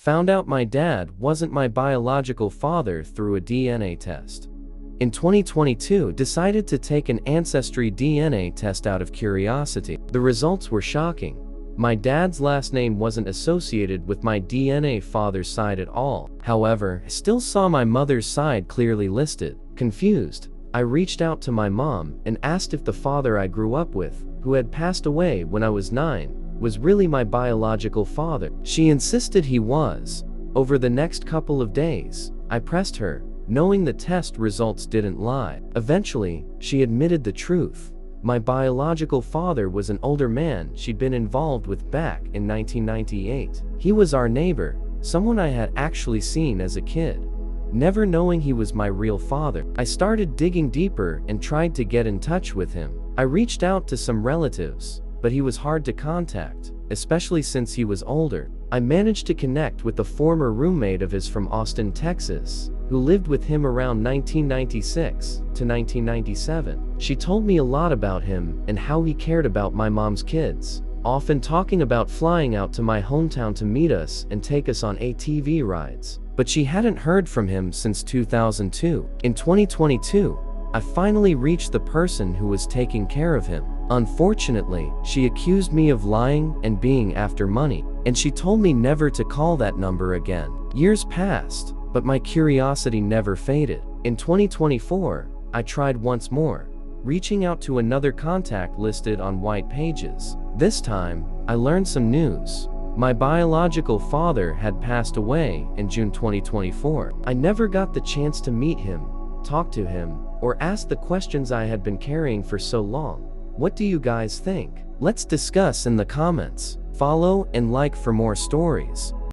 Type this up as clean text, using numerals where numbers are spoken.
Found out my dad wasn't my biological father through a DNA test. In 2022, decided to take an ancestry DNA test out of curiosity. The results were shocking. My dad's last name wasn't associated with my DNA father's side at all. However, I still saw my mother's side clearly listed. Confused, I reached out to my mom and asked if the father I grew up with, who had passed away when I was 9, was really my biological father. She insisted he was. Over the next couple of days, I pressed her, knowing the test results didn't lie. Eventually, she admitted the truth. My biological father was an older man she'd been involved with back in 1998. He was our neighbor, someone I had actually seen as a kid. Never knowing he was my real father, I started digging deeper and tried to get in touch with him. I reached out to some relatives, but he was hard to contact, especially since he was older. I managed to connect with a former roommate of his from Austin, Texas, who lived with him around 1996 to 1997. She told me a lot about him and how he cared about my mom's kids, often talking about flying out to my hometown to meet us and take us on ATV rides. But she hadn't heard from him since 2002. In 2022, I finally reached the person who was taking care of him. Unfortunately, she accused me of lying and being after money, and she told me never to call that number again. Years passed, but my curiosity never faded. In 2024, I tried once more, reaching out to another contact listed on white pages. This time, I learned some news. My biological father had passed away in June 2024. I never got the chance to meet him, talk to him, or ask the questions I had been carrying for so long. What do you guys think? Let's discuss in the comments. Follow and like for more stories.